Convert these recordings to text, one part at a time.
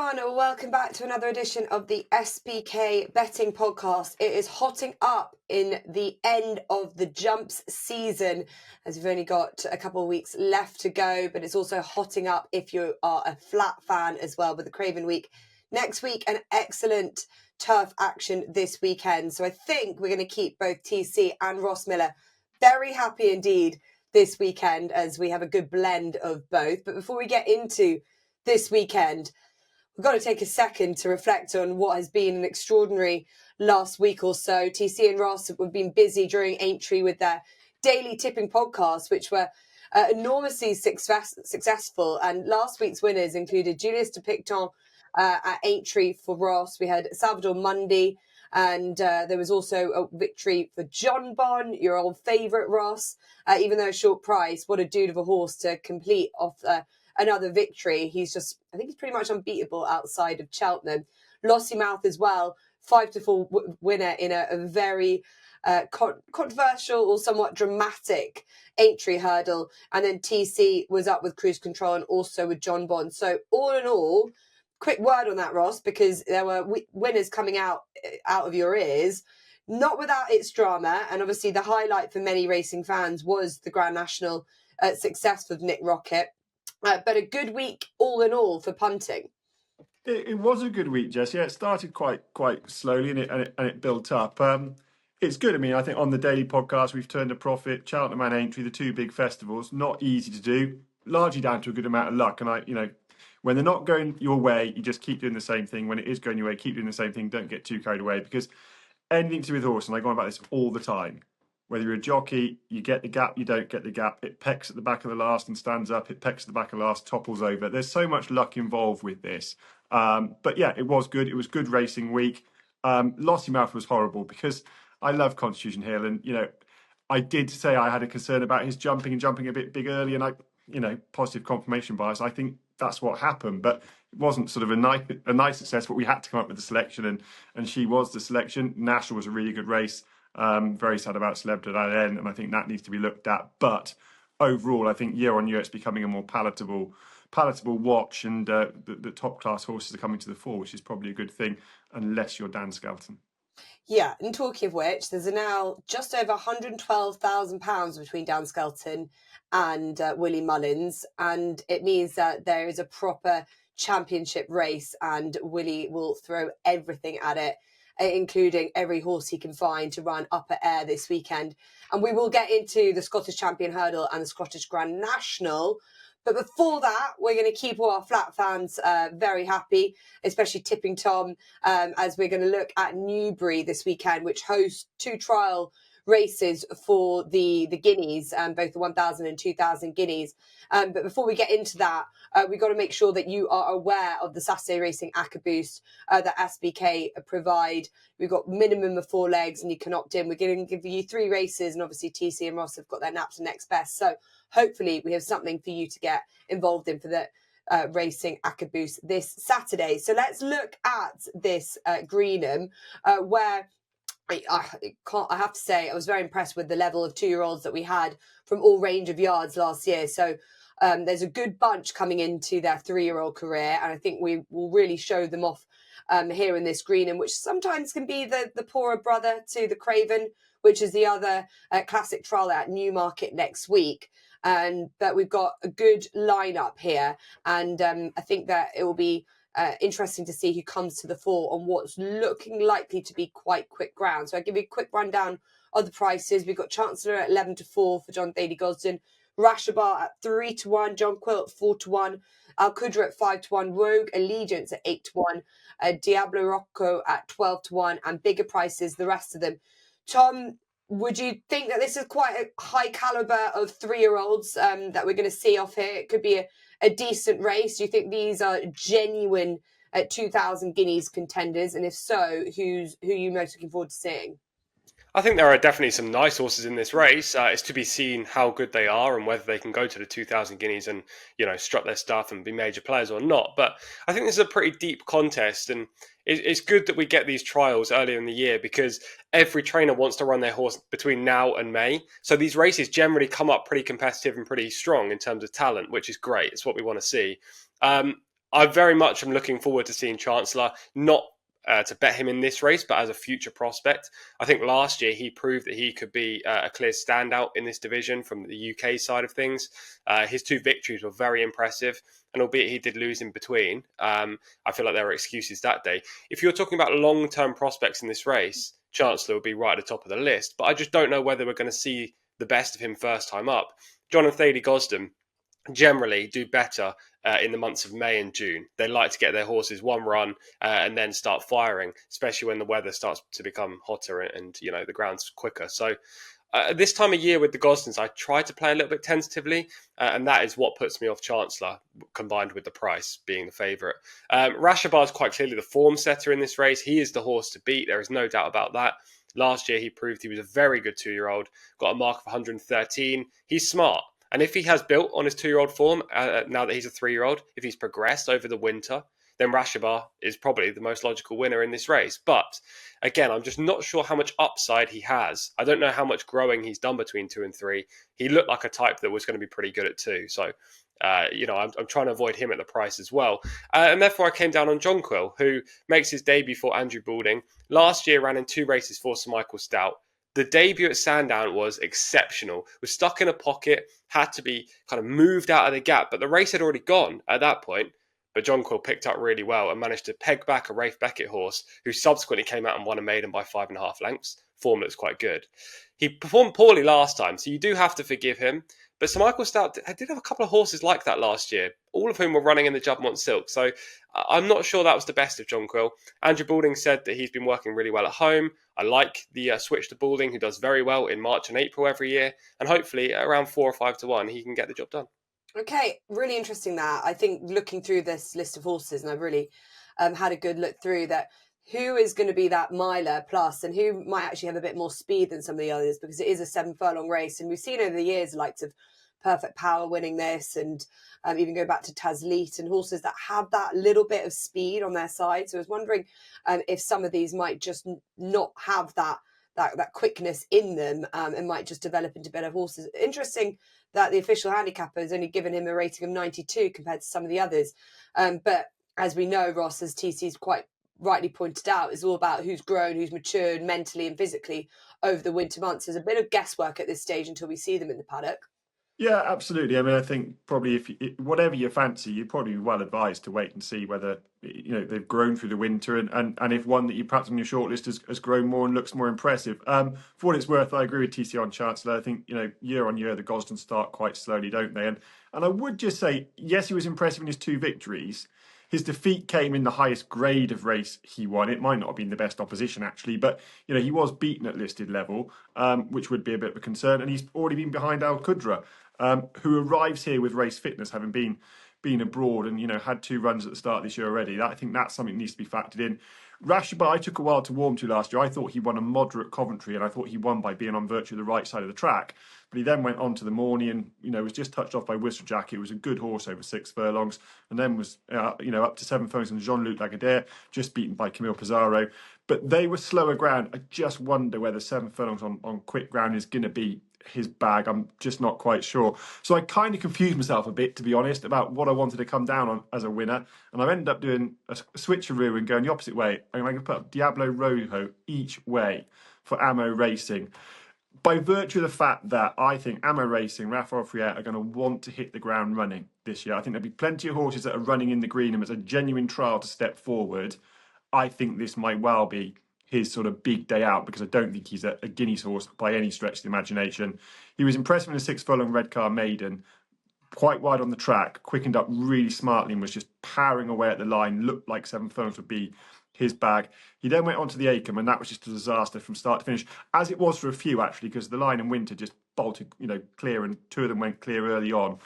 everyone, welcome back to another edition of the SBK Betting Podcast. It is hotting up in the end of the jumps season, as we've only got a couple of weeks left to go, but it's also hotting up if you are a flat fan as well, with the Craven Week next week, an excellent turf action this weekend. So I think we're going to keep both TC and Ross Miller very happy indeed this weekend, as we have a good blend of both. But before we get into this weekend, we've got to take a second to reflect on what has been an extraordinary last week or so. TC and Ross have been busy during Aintree with their daily tipping podcasts, which were enormously successful. And last week's winners included Julius de Picton at Aintree for Ross. We had Salvador Mundy, and there was also a victory for John Bon, your old favourite, Ross. Even though a short price, what a dude of a horse to complete off another victory. I think he's pretty much unbeatable outside of Cheltenham. Lossiemouth as well, 5-4 winner in a very controversial or somewhat dramatic Aintree hurdle. And then TC was up with Cruise Control and also with John Bond. So all in all, quick word on that, Ross, because there were winners coming out of your ears, not without its drama. And obviously the highlight for many racing fans was the Grand National success of Nick Rocket. But a good week all in all for punting. It was a good week, Jess. Yeah, it started quite slowly and it built up. It's good. I mean, I think on the daily podcast we've turned a profit. Cheltenham and Aintree, the two big festivals, not easy to do. Largely down to a good amount of luck. And when they're not going your way, you just keep doing the same thing. When it is going your way, keep doing the same thing. Don't get too carried away, because anything to do with horse, and I go on about this all the time. Whether you're a jockey, you get the gap, you don't get the gap. It pecks at the back of the last and stands up. It pecks at the back of the last, topples over. There's so much luck involved with this. But yeah, it was good. It was good racing week. Lossiemouth was horrible because I love Constitution Hill. And, I did say I had a concern about his jumping a bit big early. And positive confirmation bias. I think that's what happened. But it wasn't sort of a nice success, but we had to come up with the selection. And she was the selection. National was a really good race. Very sad about Celebra at that end, and I think that needs to be looked at. But overall, I think year on year it's becoming a more palatable watch, and the top class horses are coming to the fore, which is probably a good thing, unless you're Dan Skelton. Yeah, and talking of which, there's now just over £112,000 between Dan Skelton and Willie Mullins, and it means that there is a proper championship race, and Willie will throw everything at it, including every horse he can find to run upper air this weekend. And we will get into the Scottish Champion Hurdle and the Scottish Grand National. But before that, we're going to keep all our flat fans very happy, especially Tipping Tom, as we're going to look at Newbury this weekend, which hosts two trial races for the guineas, both the 1,000 and 2,000 guineas. But before we get into that, we've got to make sure that you are aware of the Saturday Racing ACCA Boost that SBK provide. We've got minimum of 4 legs and you can opt in. We're going to give you 3 races, and obviously TC and Ross have got their naps and next best. So hopefully we have something for you to get involved in for the Racing ACCA Boost this Saturday. So let's look at this Greenham, where I have to say I was very impressed with the level of 2-year-olds that we had from all range of yards last year. So there's a good bunch coming into their 3-year-old career, and I think we will really show them off here in this Greenham, which sometimes can be the poorer brother to the Craven, which is the other classic trial at Newmarket next week. But we've got a good lineup here, and I think that it will be interesting to see who comes to the fore on what's looking likely to be quite quick ground. So I'll give you a quick rundown of the prices. We've got Chancellor at 11-4 for John Daly Gosden, Rashabar at 3-1, John Quill at 4-1, Al Qudra at 5-1, Rogue Allegiance at 8-1, Diablo Rocco at 12-1, and bigger prices, the rest of them. Tom, would you think that this is quite a high caliber of 3-year-olds that we're going to see off here? It could be a decent race. Do you think these are genuine 2,000 guineas contenders? And if so, who are you most looking forward to seeing? I think there are definitely some nice horses in this race. It's to be seen how good they are and whether they can go to the 2,000 guineas and, strut their stuff and be major players or not. But I think this is a pretty deep contest, and it's good that we get these trials earlier in the year, because every trainer wants to run their horse between now and May. So these races generally come up pretty competitive and pretty strong in terms of talent, which is great. It's what we want to see. I very much am looking forward to seeing Chancellor, not to bet him in this race, but as a future prospect. I think last year he proved that he could be a clear standout in this division from the UK side of things. His 2 victories were very impressive, and albeit he did lose in between, I feel like there were excuses that day. If you're talking about long-term prospects in this race, Chancellor would be right at the top of the list, but I just don't know whether we're going to see the best of him first time up. John and Thady Gosden generally do better in the months of May and June. They like to get their horses one run and then start firing, especially when the weather starts to become hotter and the ground's quicker. So this time of year with the Gosdens, I try to play a little bit tentatively, and that is what puts me off Chancellor, combined with the price being the favourite. Rashabar is quite clearly the form setter in this race. He is the horse to beat. There is no doubt about that. Last year, he proved he was a very good 2-year-old, got a mark of 113. He's smart. And if he has built on his 2-year-old form, now that he's a 3-year-old, if he's progressed over the winter, then Rashabar is probably the most logical winner in this race. But again, I'm just not sure how much upside he has. I don't know how much growing he's done between 2 and 3. He looked like a type that was going to be pretty good at 2. So, I'm trying to avoid him at the price as well. And therefore, I came down on Jonquil, who makes his debut for Andrew Balding. Last year, ran in 2 races for Sir Michael Stout. The debut at Sandown was exceptional. Was stuck in a pocket, had to be kind of moved out of the gap, but the race had already gone at that point. But Jonquil picked up really well and managed to peg back a Rafe Beckett horse, who subsequently came out and won a maiden by 5.5 lengths. Form looks quite good. He performed poorly last time, so you do have to forgive him. But Sir Michael Stout did have a couple of horses like that last year, all of whom were running in the Jubbmont Silk. So I'm not sure that was the best of Jonquil. Andrew Balding said that he's been working really well at home. I like the switch to Balding, who does very well in March and April every year. And hopefully around 4 or 5 to 1, he can get the job done. Okay, really interesting that. I think looking through this list of horses, and I've really had a good look through that, who is going to be that miler plus and who might actually have a bit more speed than some of the others, because it is a 7 furlong race. And we've seen over the years the likes of Perfect Power winning this, and even go back to Tazleet and horses that have that little bit of speed on their side. So I was wondering if some of these might just not have that quickness in them and might just develop into better horses. Interesting that the official handicapper has only given him a rating of 92 compared to some of the others. But as we know, Ross, as TC's quite rightly pointed out, it's all about who's grown, who's matured mentally and physically over the winter months. There's a bit of guesswork at this stage until we see them in the paddock. Yeah, absolutely. I mean, I think probably whatever you fancy, you'd probably be well advised to wait and see whether they've grown through the winter, and if one that you perhaps on your shortlist has grown more and looks more impressive. For what it's worth, I agree with TC on Chancellor. I think year on year the Gosden start quite slowly, don't they? And I would just say, yes, he was impressive in his 2 victories. His defeat came in the highest grade of race he won. It might not have been the best opposition, actually, but he was beaten at listed level, which would be a bit of a concern. And he's already been behind Al Qudra, who arrives here with race fitness, having been abroad and had 2 runs at the start this year already. I think that's something that needs to be factored in. Rashabar, I took a while to warm to last year. I thought he won a moderate Coventry, and I thought he won by being on virtue of the right side of the track. But he then went on to the Morney and was just touched off by Whistlejack. It was a good horse over 6 furlongs, and then was up to 7 furlongs on Jean-Luc Lagardère, just beaten by Camille Pizarro. But they were slower ground. I just wonder whether 7 furlongs on quick ground is going to be his bag. I'm just not quite sure. So I kind of confused myself a bit, to be honest, about what I wanted to come down on as a winner. And I've ended up doing a switcheroo and going the opposite way. I'm going to put up Diablo Rojo each way for Ammo Racing. By virtue of the fact that I think Ammo Racing, Raphael Friette, are going to want to hit the ground running this year. I think there'll be plenty of horses that are running in the Greenham as a genuine trial to step forward. I think this might well be his sort of big day out, because I don't think he's a Guineas horse by any stretch of the imagination. He was impressive in a 6 furlong red car maiden, quite wide on the track, quickened up really smartly and was just powering away at the line. Looked like 7 furlongs would be his bag. He then went on to the Acomb, and that was just a disaster from start to finish, as it was for a few actually, because the line in winter just bolted clear, and 2 of them went clear early on.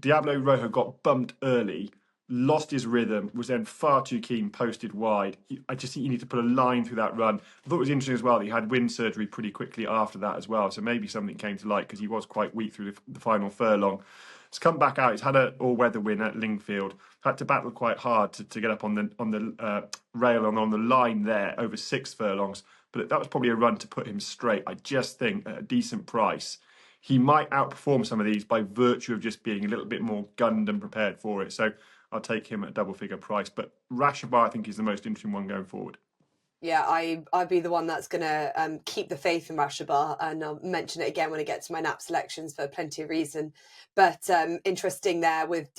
Diablo Rojo got bumped early, lost his rhythm, was then far too keen, posted wide. I just think you need to put a line through that run. I thought it was interesting as well that he had wind surgery pretty quickly after that as well, so maybe something came to light, because he was quite weak through the final furlong. He's come back out. He's had an all-weather win at Lingfield. Had to battle quite hard to get up on the rail and on the line there over 6 furlongs, but that was probably a run to put him straight. I just think at a decent price, he might outperform some of these by virtue of just being a little bit more gunned and prepared for it. So I'll take him at a double figure price. But Rashabar, I think, is the most interesting one going forward. Yeah, I'd be the one that's going to keep the faith in Rashabar, and I'll mention it again when I get to my nap selections for plenty of reason. But interesting there with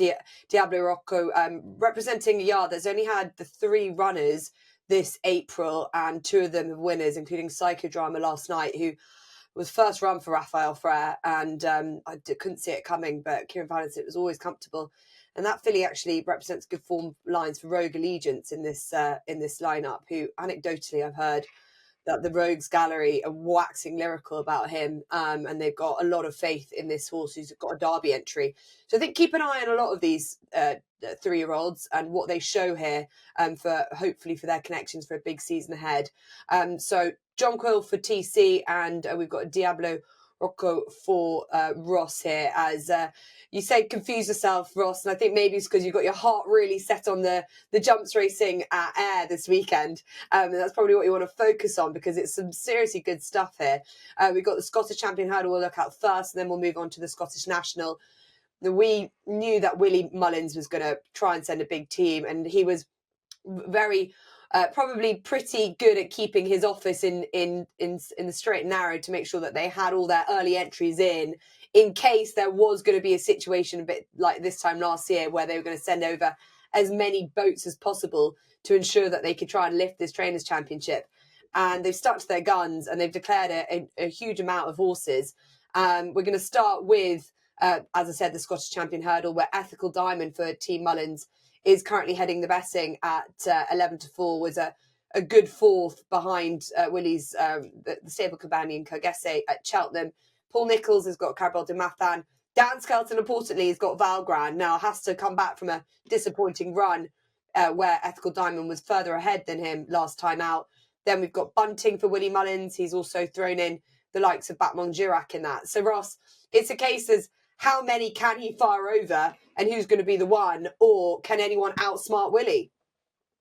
Diablo Rocco representing a yard that's only had the 3 runners this April, and 2 of them are winners, including Psychodrama last night, who was first run for Raphael Frere, and couldn't see it coming, but Kieran Valence, it was always comfortable. And that filly actually represents good form lines for Rogue Allegiance in this lineup, who anecdotally I've heard that the Rogues Gallery are waxing lyrical about him, and they've got a lot of faith in this horse who's got a Derby entry. So I think keep an eye on a lot of these 3-year-olds and what they show here, for hopefully for their connections for a big season ahead. So John Quill for TC, and we've got Diablo Rocco for Ross here. As you say, confuse yourself, Ross, and I think maybe it's because you've got your heart really set on the jumps racing at Ayr this weekend, and that's probably what you want to focus on, because it's some seriously good stuff here. We've got the Scottish Champion Hurdle we'll look at first, and then we'll move on to the Scottish National. We knew that Willie Mullins was going to try and send a big team, and he was very probably pretty good at keeping his office in the straight and narrow to make sure that they had all their early entries in case there was going to be a situation a bit like this time last year where they were going to send over as many boats as possible to ensure that they could try and lift this Trainers' Championship. And they've stuck to their guns, and they've declared a huge amount of horses. We're going to start with, as I said, the Scottish Champion Hurdle, where Ethical Diamond for Team Mullins is currently heading the betting at 11-4, was a good fourth behind Willie's the stable companion Kagese at Cheltenham. Paul Nicholls has got Carabel de Mathan. Dan Skelton, importantly, has got Valgran. Now has to come back from a disappointing run where Ethical Diamond was further ahead than him last time out. Then we've got Bunting for Willie Mullins. He's also thrown in the likes of Batmon Girac in that. So Ross, it's a case of how many can he fire over and who's going to be the one, or can anyone outsmart Willie?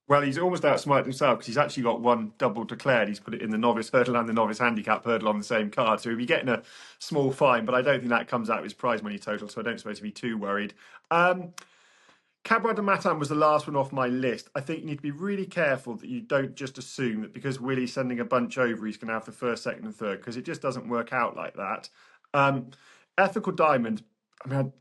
Well, he's almost outsmarted himself because he's actually got one double declared. He's put it in the novice hurdle and the novice handicap hurdle on the same card. So he'll be getting a small fine, but I don't think that comes out of his prize money total, so I don't suppose to be too worried. Cabra de Matan was the last one off my list. I think you need to be really careful that you don't just assume that because Willie's sending a bunch over, he's going to have the first, second and third, because it just doesn't work out like that. Ethical Diamond, I mean,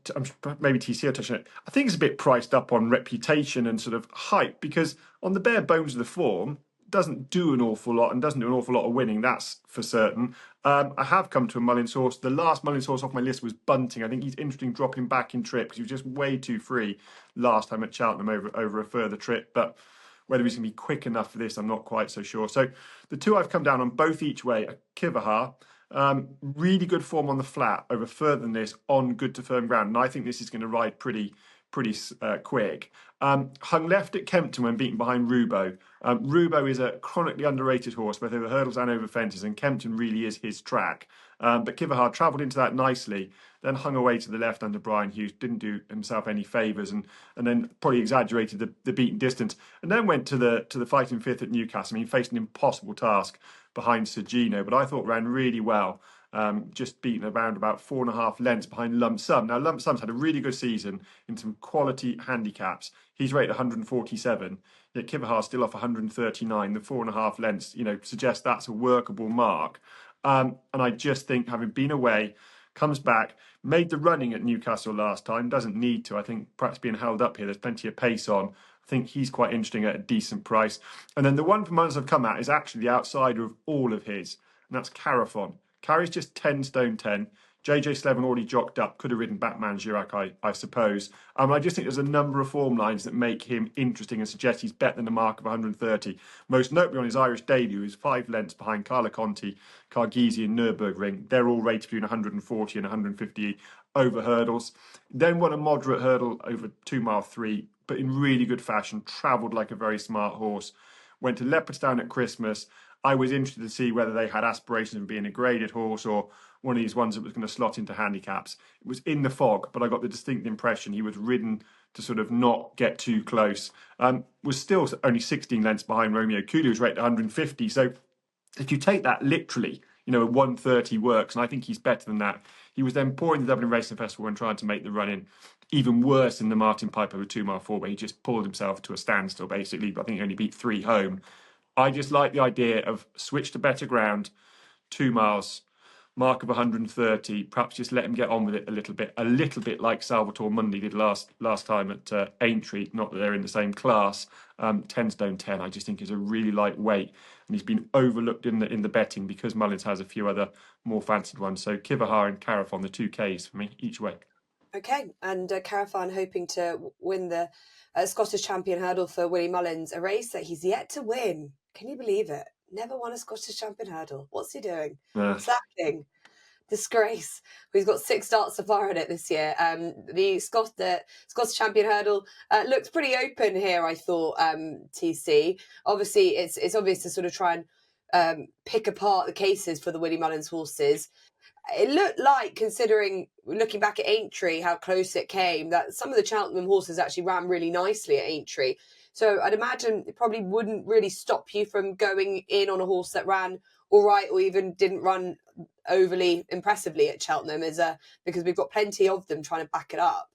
maybe TC will touch on it. I think it's a bit priced up on reputation and sort of hype, because on the bare bones of the form, doesn't do an awful lot and doesn't do an awful lot of winning, that's for certain. I have come to a Mullins horse. The last Mullins horse off my list was Bunting. I think he's interesting dropping back in trip because he was just way too free last time at Cheltenham over a further trip. But whether he's going to be quick enough for this, I'm not quite so sure. So the 2 I've come down on both each way are Kivahar. Really good form on the flat over further than this on good to firm ground. And I think this is going to ride pretty quick. Hung left at Kempton when beaten behind Rubo. Rubo is a chronically underrated horse, both over hurdles and over fences, and Kempton really is his track. But Kivahar travelled into that nicely, then hung away to the left under Brian Hughes, didn't do himself any favours, and then probably exaggerated the beaten distance, and then went to the fighting fifth at Newcastle. I mean, faced an impossible task behind Sergino, but I thought ran really well. Just beaten around about 4.5 lengths behind Lump Sum. Now, Lump Sum's had a really good season in some quality handicaps. He's rated 147, yet Kivahar's still off 139. The 4.5 lengths, suggests that's a workable mark. And I just think, having been away, comes back, made the running at Newcastle last time, doesn't need to. I think perhaps being held up here, there's plenty of pace on. I think he's quite interesting at a decent price. And then the one from others I've come at is actually the outsider of all of his, and that's Carafon. Carries just 10 stone 10. JJ Slevin already jocked up, could have ridden Batman Girac, I suppose. I just think there's a number of form lines that make him interesting and suggest he's better than the mark of 130. Most notably on his Irish debut, who's 5 lengths behind Carla Conti, Carghese and Nürburgring. They're all rated between 140 and 150 over hurdles. Then won a moderate hurdle over 2 mile 3, but in really good fashion, travelled like a very smart horse. Went to Leopardstown at Christmas. I was interested to see whether they had aspirations of being a graded horse or one of these ones that was going to slot into handicaps. It was in the fog, but I got the distinct impression he was ridden to sort of not get too close. Was still only 16 lengths behind Romeo Cooley, who's rated 150. So if you take that literally, a 1:30 works, and I think he's better than that. He was then poor in the Dublin Racing Festival and trying to make the run in. Even worse in the Martin Piper with 2 mile 4, where he just pulled himself to a standstill, basically. But I think he only beat 3 home. I just like the idea of switch to better ground, 2 miles, mark of 130. Perhaps just let him get on with it a little bit like Salvatore Mundi did last time at Aintree. Not that they're in the same class. 10 stone 10, I just think is a really light weight, and he's been overlooked in the betting because Mullins has a few other more fancied ones. So Kivahar and Carafon, the 2Ks for me each way. Okay, and Carafan hoping to win the Scottish Champion Hurdle for Willie Mullins, a race that he's yet to win. Can you believe it? Never won a Scottish Champion Hurdle. What's he doing? Slacking. Disgrace. He's got 6 starts so far in it this year. The Scottish Champion Hurdle looked pretty open here, I thought, TC. Obviously, it's obvious to sort of try and pick apart the cases for the Willie Mullins horses. It looked like, considering looking back at Aintree, how close it came, that some of the Cheltenham horses actually ran really nicely at Aintree. So I'd imagine it probably wouldn't really stop you from going in on a horse that ran all right or even didn't run overly impressively at Cheltenham, because we've got plenty of them trying to back it up.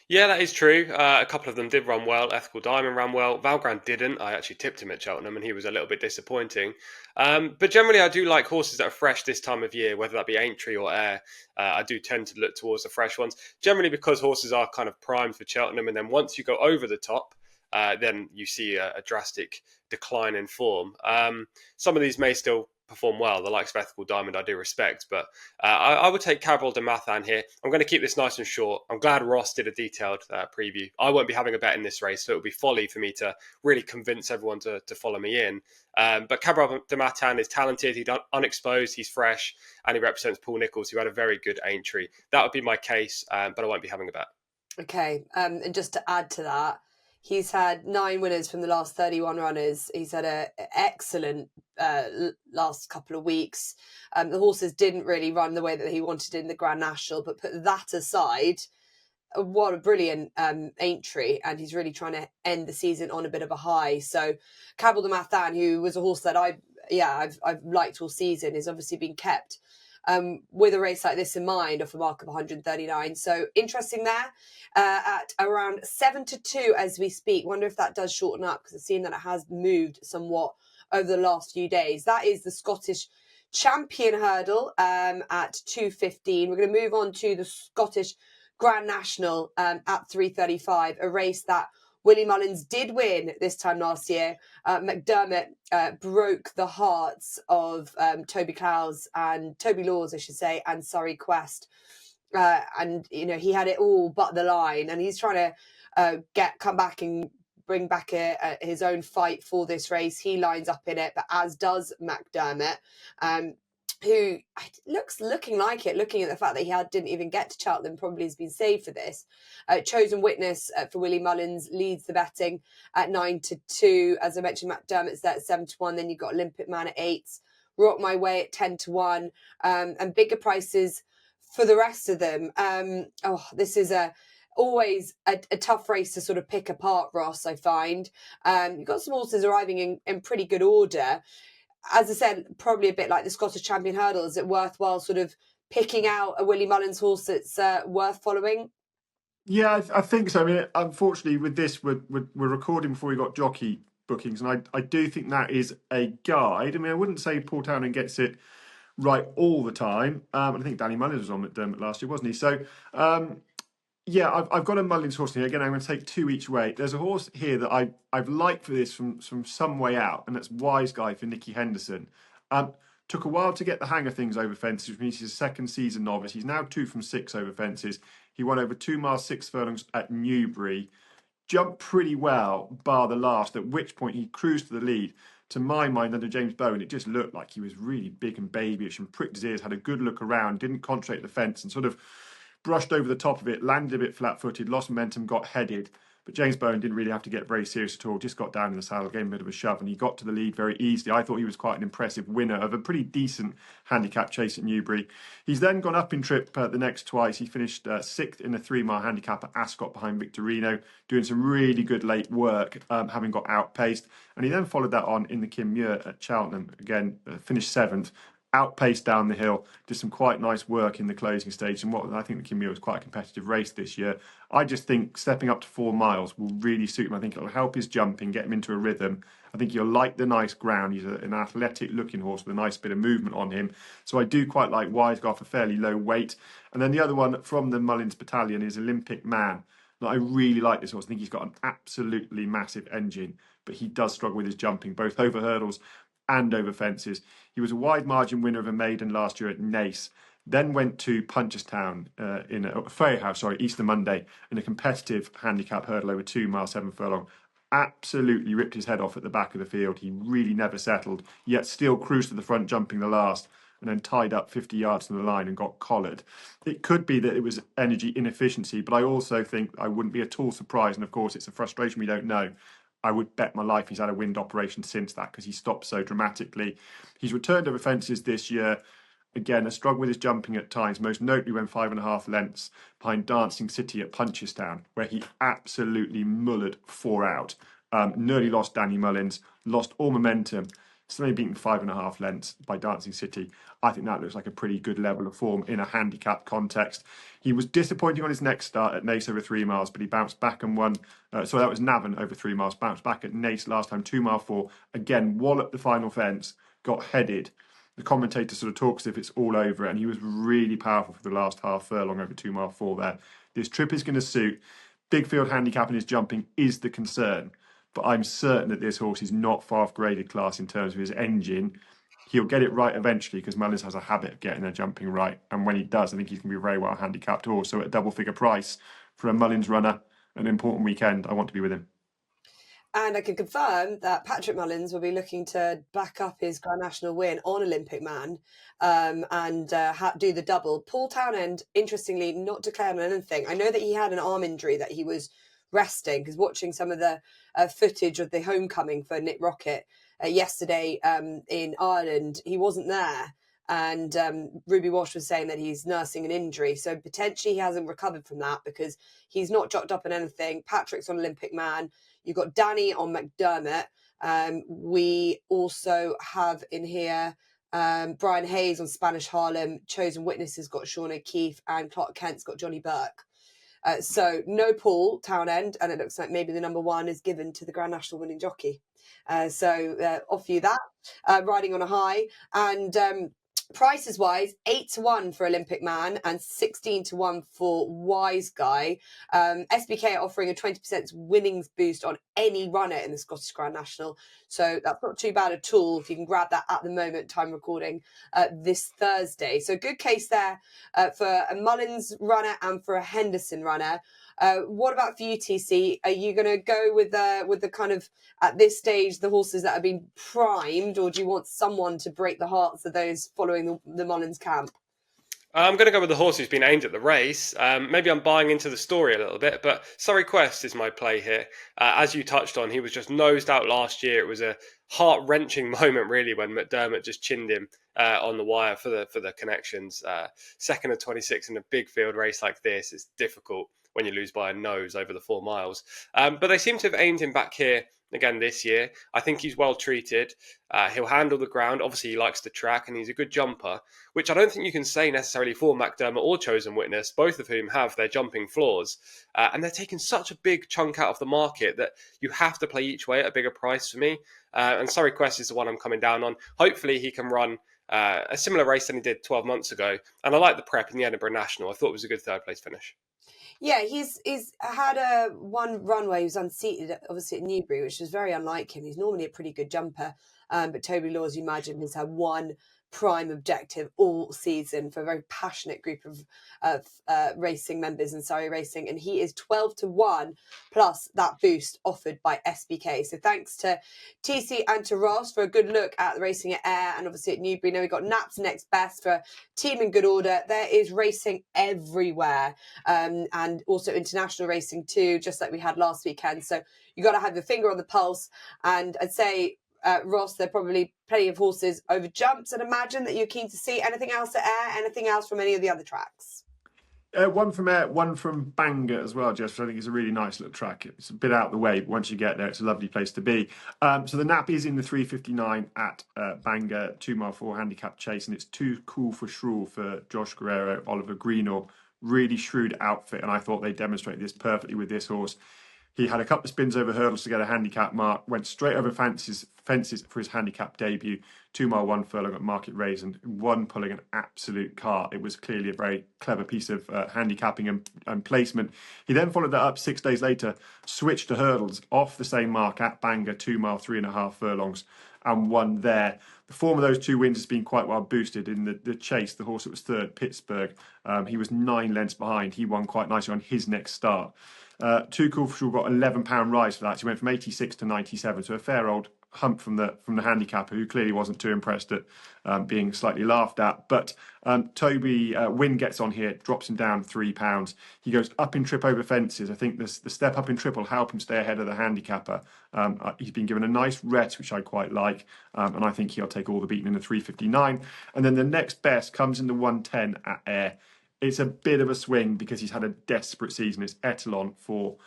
Yeah, that is true. A couple of them did run well. Ethical Diamond ran well. Valgrand didn't. I actually tipped him at Cheltenham and he was a little bit disappointing. But generally, I do like horses that are fresh this time of year, whether that be Aintree or Ayr. I do tend to look towards the fresh ones, generally because horses are kind of primed for Cheltenham. And then once you go over the top, then you see a drastic decline in form. Some of these may still perform well. The likes of Ethical Diamond I do respect, but I would take Cabral de Mathan here. I'm going to keep this nice and short. I'm glad Ross did a detailed preview. I won't be having a bet in this race, so it would be folly for me to really convince everyone to follow me in. But Cabral de Mathan is talented, he's unexposed, he's fresh, and he represents Paul Nicholls, who had a very good Aintree. That would be my case, but I won't be having a bet. Okay, and just to add to that, he's had 9 winners from the last 31 runners. He's had an excellent last couple of weeks. The horses didn't really run the way that he wanted in the Grand National, but put that aside, what a brilliant Aintree, and he's really trying to end the season on a bit of a high. So Cabral de Mathan, who was a horse that I've liked all season, has obviously been kept with a race like this in mind, off a mark of 139. So interesting there, at around 7-2 as we speak. Wonder if that does shorten up, because it seems that it has moved somewhat over the last few days. That is the Scottish Champion Hurdle at 2:15. We're going to move on to the Scottish Grand National at 3:35, a race that Willie Mullins did win this time last year. McDermott broke the hearts of Toby Clowes and Toby Laws, I should say, and Surrey Quest. And, he had it all but the line, and he's trying to come back and bring back his own fight for this race. He lines up in it, but as does McDermott, who looking like it, looking at the fact that he didn't even get to Cheltenham, probably has been saved for this. Chosen Witness for Willie Mullins leads the betting at 9-2. As I mentioned, McDermott's there at 7-1. Then you've got Olympic Man at 8. Rock My Way at 10-1. And bigger prices for the rest of them. This is always a tough race to sort of pick apart, Ross, I find. You've got some horses arriving in pretty good order. As I said, probably a bit like the Scottish Champion Hurdle. Is it worthwhile sort of picking out a Willie Mullins horse that's worth following? Yeah, I think so. I mean, unfortunately, with this, we're recording before we got jockey bookings, and I do think that is a guide. I mean, I wouldn't say Paul Townend gets it right all the time. I think Danny Mullins was on McDermott last year, wasn't he? So, yeah, I've got a Mullins horse here. Again, I'm going to take 2 each way. There's a horse here that I've liked for this from some way out, and that's Wise Guy for Nicky Henderson. Took a while to get the hang of things over fences, which means he's a second season novice. He's now 2 from 6 over fences. He won over 2 miles 6 furlongs at Newbury. Jumped pretty well, bar the last, at which point he cruised to the lead. To my mind, under James Bowen, it just looked like he was really big and babyish and pricked his ears, had a good look around, didn't concentrate the fence and sort of brushed over the top of it, landed a bit flat-footed, lost momentum, got headed. But James Bowen didn't really have to get very serious at all, just got down in the saddle, gave him a bit of a shove, and he got to the lead very easily. I thought he was quite an impressive winner of a pretty decent handicap chase at Newbury. He's then gone up in trip the next twice. He finished 6th in a 3-mile handicap at Ascot behind Victorino, doing some really good late work, having got outpaced. And he then followed that on in the Kim Muir at Cheltenham. Again, finished 7th. outpaced down the hill, did some quite nice work in the closing stage, and what I think the Kimura was quite a competitive race this year. I just think stepping up to 4 miles will really suit him. I think it'll help his jumping, get him into a rhythm. I think he'll like the nice ground. He's an athletic looking horse with a nice bit of movement on him. So I do quite like Wiseguard for fairly low weight. And then the other one from the Mullins battalion is Olympic Man. Now, I really like this horse. I think he's got an absolutely massive engine, but he does struggle with his jumping, both over hurdles and over fences. He was a wide margin winner of a maiden last year at Naas, then went to Punchestown Easter Monday in a competitive handicap hurdle over 2 miles, 7 furlong. Absolutely ripped his head off at the back of the field. He really never settled, yet still cruised to the front, jumping the last, and then tied up 50 yards from the line and got collared. It could be that it was energy inefficiency, but I also think I wouldn't be at all surprised, and of course it's a frustration we don't know. I would bet my life he's had a wind operation since that, because he stopped so dramatically. He's returned over fences this year. Again, a struggle with his jumping at times, most notably when 5.5 lengths behind Dancing City at Punchestown, where he absolutely mullered 4 out. Nearly lost Danny Mullins, lost all momentum. Still only beaten 5.5 lengths by Dancing City. I think that looks like a pretty good level of form in a handicap context. He was disappointing on his next start at Naas over 3 miles, but he bounced back and won. So that was Navan over 3 miles, bounced back at Naas last time, 2 mile 4. Again, walloped the final fence, got headed. The commentator sort of talks as if it's all over, and he was really powerful for the last half furlong over 2 mile 4 there. This trip is going to suit. Big field handicap in his jumping is the concern, but I'm certain that this horse is not far off graded class in terms of his engine. He'll get it right eventually, because Mullins has a habit of getting their jumping right, and when he does, I think he's going to be a very well handicapped horse. So at a double figure price for a Mullins runner, an important weekend, I want to be with him. And I can confirm that Patrick Mullins will be looking to back up his Grand National win on Olympic Man and do the double. Paul Townend, interestingly, not declaring anything. I know that he had an arm injury that he was resting, because watching some of the footage of the homecoming for Nick Rocket yesterday in Ireland, he wasn't there. And Ruby Walsh was saying that he's nursing an injury. So potentially he hasn't recovered from that, because he's not jocked up in anything. Patrick's on Olympic Man. You've got Danny on McDermott. We also have in here Brian Hayes on Spanish Harlem. Chosen Witnesses got Sean O'Keefe, and Clark Kent's got Johnny Burke. So no Paul Townend, and it looks like maybe the number 1 is given to the Grand National winning jockey. So offer you that, riding on a high. And prices wise, 8-1 for Olympic Man and 16-1 for Wise Guy. SBK are offering a 20% winnings boost on any runner in the Scottish Grand National. So that's not too bad at all if you can grab that at the moment, time recording this Thursday. So good case there for a Mullins runner and for a Henderson runner. What about for you, TC? Are you going to go with the kind of, at this stage, the horses that have been primed, or do you want someone to break the hearts of those following the Mullins camp? I'm going to go with the horse who's been aimed at the race. Maybe I'm buying into the story a little bit, but Surrey Quest is my play here. As you touched on, he was just nosed out last year. It was a heart-wrenching moment, really, when McDermott just chinned him on the wire for the connections. Second of 26 in a big field race like this is difficult when you lose by a nose over the 4 miles. But they seem to have aimed him back here again this year. I think he's well treated. He'll handle the ground. Obviously, he likes the track, and he's a good jumper, which I don't think you can say necessarily for McDermott or Chosen Witness, both of whom have their jumping flaws. And they're taking such a big chunk out of the market that you have to play each way at a bigger price for me. And Surrey Quest is the one I'm coming down on. Hopefully, he can run a similar race than he did 12 months ago. And I like the prep in the Edinburgh National. I thought it was a good third place finish. Yeah, he's had one run where he was unseated, obviously at Newbury, which was very unlike him. He's normally a pretty good jumper, but Toby Law, as you imagine, has had one prime objective all season for a very passionate group of racing members in Surrey Racing, and he is 12-1 plus that boost offered by SBK. So thanks to TC and to Ross for a good look at the racing at Ayr and obviously at Newbury. Now we've got Naps next best for team in good order. There is racing everywhere, and also international racing too, just like we had last weekend. So you got to have your finger on the pulse, and I'd say Ross, there are probably plenty of horses over jumps, and imagine that you're keen to see anything else at Ayr, anything else from any of the other tracks. One from Bangor as well, Jess, which I think is a really nice little track. It's a bit out of the way, but once you get there, it's a lovely place to be. So the Nap is in the 3:59 at Bangor, 2 mile 4 handicap chase, and it's too cool for Shrew for Josh Guerrero, Oliver Greenall. Really shrewd outfit, and I thought they demonstrated this perfectly with this horse. He had a couple of spins over hurdles to get a handicap mark, went straight over fences for his handicap debut, 2 mile 1 furlong at Market Raisin, one pulling an absolute cart. It was clearly a very clever piece of handicapping and placement. He then followed that up 6 days later, switched to hurdles off the same mark at Bangor, 2 mile 3.5 furlongs, and won there. The form of those 2 wins has been quite well boosted. In the chase, the horse that was third, Pittsburgh, he was 9 lengths behind. He won quite nicely on his next start. Too Cool for Sure got £11 rise for that. So he went from 86 to 97, so a fair old hump from the handicapper, who clearly wasn't too impressed at being slightly laughed at. But Toby Wynn gets on here, drops him down £3. He goes up in trip over fences. I think the step up in trip will help him stay ahead of the handicapper. He's been given a nice rest, which I quite like, and I think he'll take all the beating in the 3:59. And then the next best comes in the 1:10 at Ayr. It's a bit of a swing because he's had a desperate season. It's Etalon for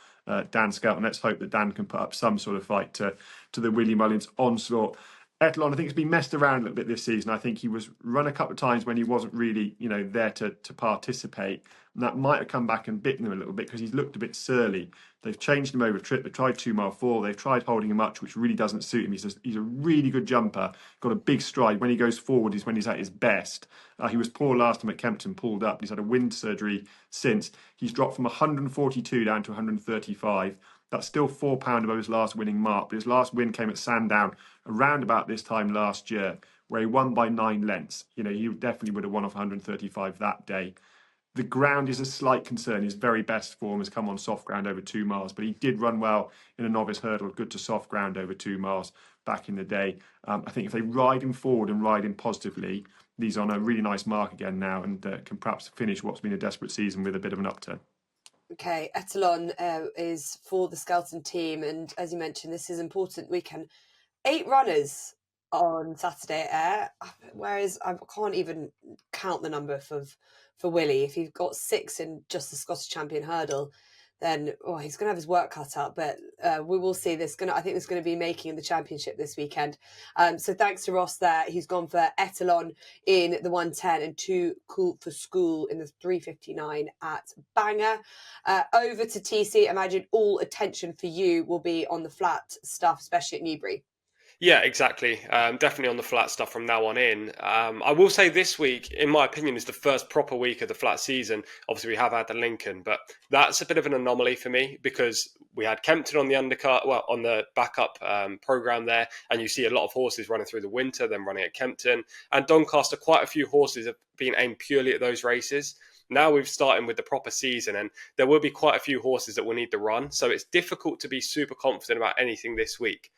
Dan Skelton. Let's hope that Dan can put up some sort of fight to the Willie Mullins onslaught. Etalon, I think, has been messed around a little bit this season. I think he was run a couple of times when he wasn't really, there to participate. And that might have come back and bitten him a little bit because he's looked a bit surly. They've changed him over trip. They've tried 2 mile 4. They've tried holding him up, which really doesn't suit him. He's a really good jumper, got a big stride. When he goes forward is when he's at his best. He was poor last time at Kempton, pulled up. He's had a wind surgery since. He's dropped from 142 down to 135. That's still £4 above his last winning mark. But his last win came at Sandown around about this time last year, where he won by 9 lengths. He definitely would have won off 135 that day. The ground is a slight concern. His very best form has come on soft ground over 2 miles, but he did run well in a novice hurdle, good to soft ground over 2 miles back in the day. I think if they ride him forward and ride him positively, he's on a really nice mark again now and can perhaps finish what's been a desperate season with a bit of an upturn. Okay, Etalon is for the Skelton team, and as you mentioned, this is important weekend. 8 runners on Saturday at Ayr, whereas I can't even count the number for Willie. If you've got 6 in just the Scottish Champion hurdle, then he's going to have his work cut out. But we will see. I think there's going to be making in the championship this weekend. So thanks to Ross there. He's gone for Etalon in the 1:10 and Too Cool for School in the 3:59 at Bangor. Over to TC. Imagine all attention for you will be on the flat stuff, especially at Newbury. Yeah, exactly. Definitely on the flat stuff from now on in. I will say this week, in my opinion, is the first proper week of the flat season. Obviously, we have had the Lincoln, but that's a bit of an anomaly for me because we had Kempton on the undercut, on the backup program there, and you see a lot of horses running through the winter, then running at Kempton. And Doncaster, quite a few horses have been aimed purely at those races. Now we've started with the proper season, and there will be quite a few horses that will need the run. So it's difficult to be super confident about anything this week.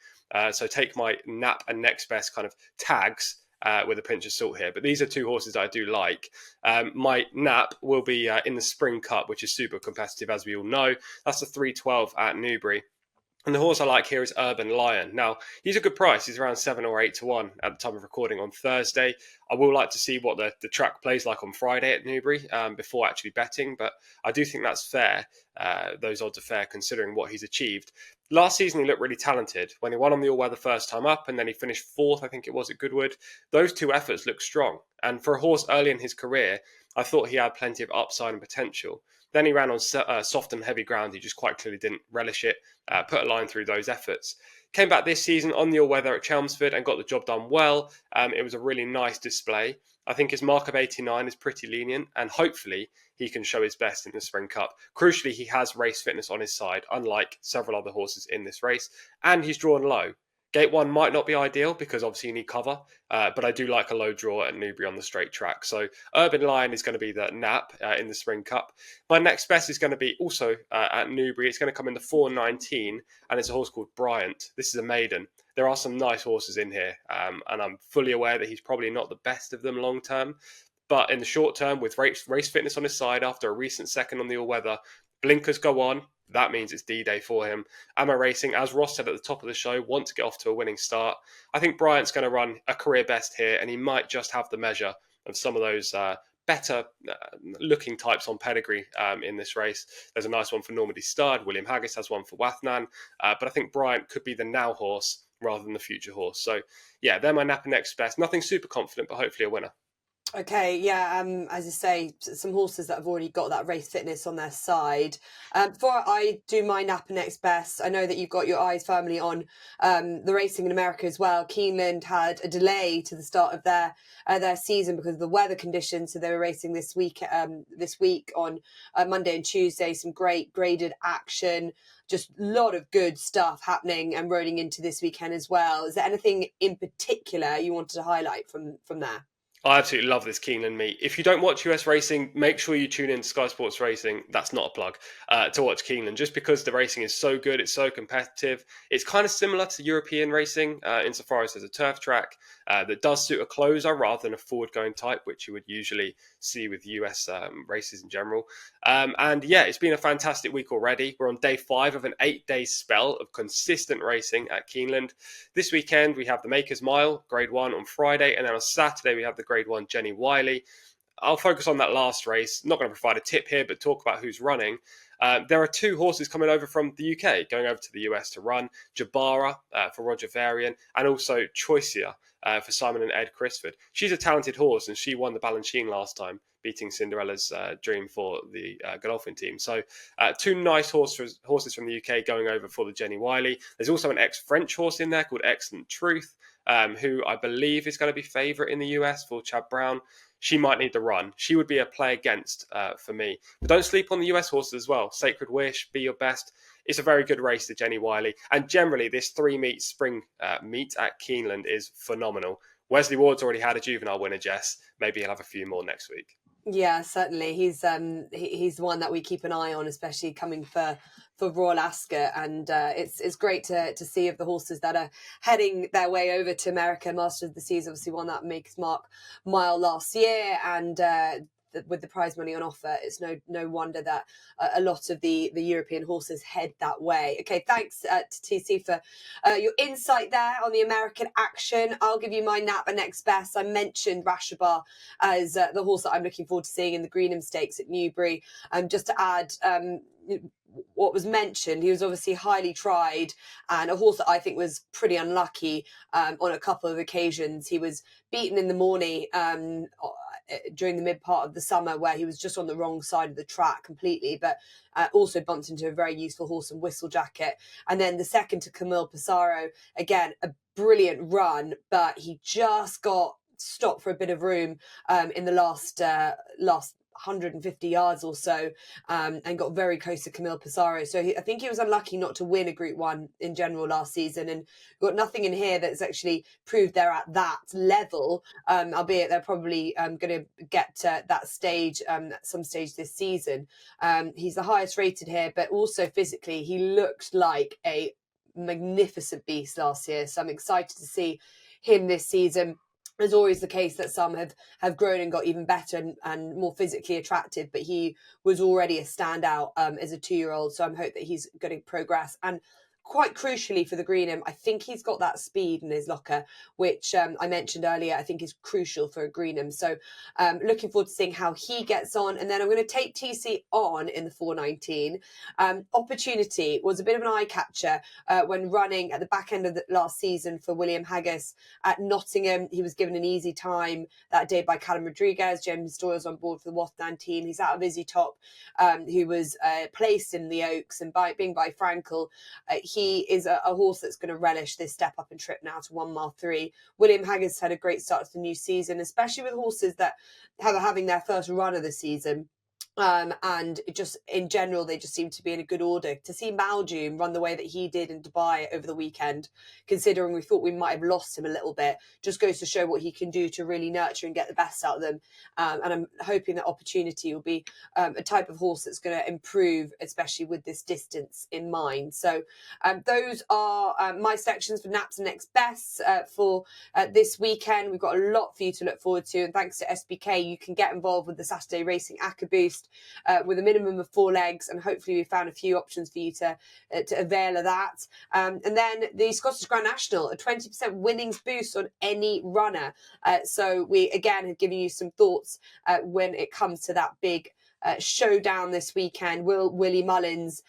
So take my Nap and next best kind of tags with a pinch of salt here. But these are 2 horses that I do like. My Nap will be in the Spring Cup, which is super competitive, as we all know. That's the 3:12 at Newbury. And the horse I like here is Urban Lion. Now, he's a good price. He's around 7 or 8 to 1 at the time of recording on Thursday. I will like to see what the track plays like on Friday at Newbury before actually betting, but I do think that's fair. Those odds are fair considering what he's achieved. Last season, he looked really talented when he won on the all-weather first time up, and then he finished 4th, I think it was, at Goodwood. Those 2 efforts look strong. And for a horse early in his career, I thought he had plenty of upside and potential. Then he ran on soft and heavy ground. He just quite clearly didn't relish it, put a line through those efforts. Came back this season on the all-weather at Chelmsford and got the job done well. It was a really nice display. I think his mark of 89 is pretty lenient, and hopefully he can show his best in the Spring Cup. Crucially, he has race fitness on his side, unlike several other horses in this race, and he's drawn low. Gate 1 might not be ideal because obviously you need cover, but I do like a low draw at Newbury on the straight track. So Urban Lion is going to be the Nap in the Spring Cup. My next best is going to be also at Newbury. It's going to come in the 4:19, and it's a horse called Bryant. This is a maiden. There are some nice horses in here, and I'm fully aware that he's probably not the best of them long term. But in the short term, with race fitness on his side after a recent second on the all-weather, blinkers go on. That means it's D-Day for him. Ammo Racing, as Ross said at the top of the show, want to get off to a winning start. I think Bryant's going to run a career best here, and he might just have the measure of some of those better looking types on pedigree in this race. There's a nice one for Normandy Stud. William Haggis has one for Wathnan. But I think Bryant could be the now horse rather than the future horse. So, yeah, they're my Napa Next Best. Nothing super confident, but hopefully a winner. Okay, yeah, as you say, some horses that have already got that race fitness on their side. Before I do my Napa Next Best, I know that you've got your eyes firmly on the racing in America as well. Keeneland had a delay to the start of their season because of the weather conditions, so they were racing this week on Monday and Tuesday. Some great graded action, just a lot of good stuff happening and rolling into this weekend as well. Is there anything in particular you wanted to highlight from there? I absolutely love this Keeneland meet. If you don't watch US racing, make sure you tune in to Sky Sports Racing. That's not a plug to watch Keeneland, just because the racing is so good. It's so competitive. It's kind of similar to European racing insofar as there's a turf track that does suit a closer rather than a forward-going type, which you would usually see with US races in general. And yeah, it's been a fantastic week already. We're on day 5 of an 8-day spell of consistent racing at Keeneland. This weekend, we have the Makers Mile, Grade 1 on Friday, and then on Saturday, we have the Grade 1 Jenny Wiley. I'll focus on that last race. Not going to provide a tip here, but talk about who's running. There are 2 horses coming over from the UK, going over to the US to run. Jabara for Roger Varian, and also Choicia for Simon and Ed Crisford. She's a talented horse, and she won the Balanchine last time, beating Cinderella's Dream for the Godolphin team. So 2 nice horses from the UK going over for the Jenny Wiley. There's also an ex-French horse in there called Excellent Truth, who I believe is going to be favourite in the US for Chad Brown. She might need the run. She would be a play against for me. But don't sleep on the US horses as well. Sacred Wish, Be Your Best. It's a very good race, the Jenny Wiley. And generally, this 3-meet spring meet at Keeneland is phenomenal. Wesley Ward's already had a juvenile winner, Jess. Maybe he'll have a few more next week. Yeah, certainly. He's one that we keep an eye on, especially coming for Royal Ascot, and it's great to see of the horses that are heading their way over to America. Master of the Seas obviously won that Makers Mark Mile last year, and with the prize money on offer, it's no wonder that a lot of the European horses head that way. Okay, thanks to TC for your insight there on the American action. I'll give you my Napa Next Best. I mentioned Rashabar as the horse that I'm looking forward to seeing in the Greenham Stakes at Newbury. Just to add what was mentioned, he was obviously highly tried and a horse that I think was pretty unlucky on a couple of occasions. He was beaten in the morning during the mid part of the summer, where he was just on the wrong side of the track completely, but also bumped into a very useful horse and Whistle Jacket. And then the second to Camille Pissarro, again, a brilliant run, but he just got stopped for a bit of room in the last 150 yards or so, and got very close to Camille Pissarro. So I think he was unlucky not to win a Group 1 in general last season, and got nothing in here that's actually proved they're at that level, albeit they're probably going to get to that stage at some stage this season. He's the highest rated here, but also physically he looked like a magnificent beast last year. So I'm excited to see him this season. As always the case that some have grown and got even better and more physically attractive, but he was already a standout as a 2-year-old. So I'm hope that he's going to progress. And quite crucially for the Greenham, I think he's got that speed in his locker, which I mentioned earlier, I think is crucial for a Greenham. So looking forward to seeing how he gets on. And then I'm going to take TC on in the 419. Opportunity was a bit of an eye catcher when running at the back end of the last season for William Haggis at Nottingham. He was given an easy time that day by Callum Rodriguez. James Doyle's on board for the Wathnan team. He's out of Izzy Top, who was placed in the Oaks, and being by Frankel, he is a horse that's going to relish this step up and trip now to 1 mile 3. William Haggis had a great start to the new season, especially with horses that are having their first run of the season. And just in general, they just seem to be in a good order. To see Maldoom run the way that he did in Dubai over the weekend, considering we thought we might have lost him a little bit, just goes to show what he can do to really nurture and get the best out of them. And I'm hoping that Opportunity will be a type of horse that's going to improve, especially with this distance in mind. So those are my sections for Naps and Next Bests for this weekend. We've got a lot for you to look forward to. And thanks to SBK, you can get involved with the Saturday Racing ACCA Boost raced with a minimum of 4 legs, and hopefully we found a few options for you to avail of that. And then the Scottish Grand National, a 20% winnings boost on any runner. So we again have given you some thoughts when it comes to that big showdown this weekend. Will Willie Mullins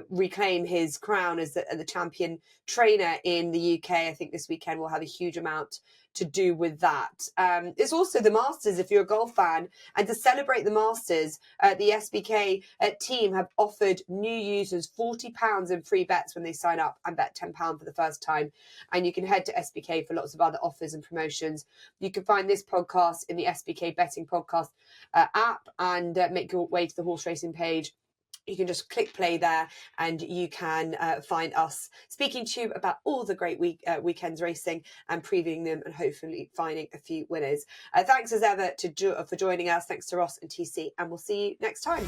reclaim his crown as the champion trainer in the UK? I think this weekend will have a huge amount to do with that. It's also the Masters if you're a golf fan, and to celebrate the Masters, the SBK team have offered new users £40 in free bets when they sign up and bet £10 for the first time. And you can head to SBK for lots of other offers and promotions. You can find this podcast in the SBK Betting Podcast app, and make your way to the horse racing page. You can just click play there and you can find us speaking to you about all the great weekends racing and previewing them and hopefully finding a few winners. Thanks as ever for joining us. Thanks to Ross and TC, and we'll see you next time.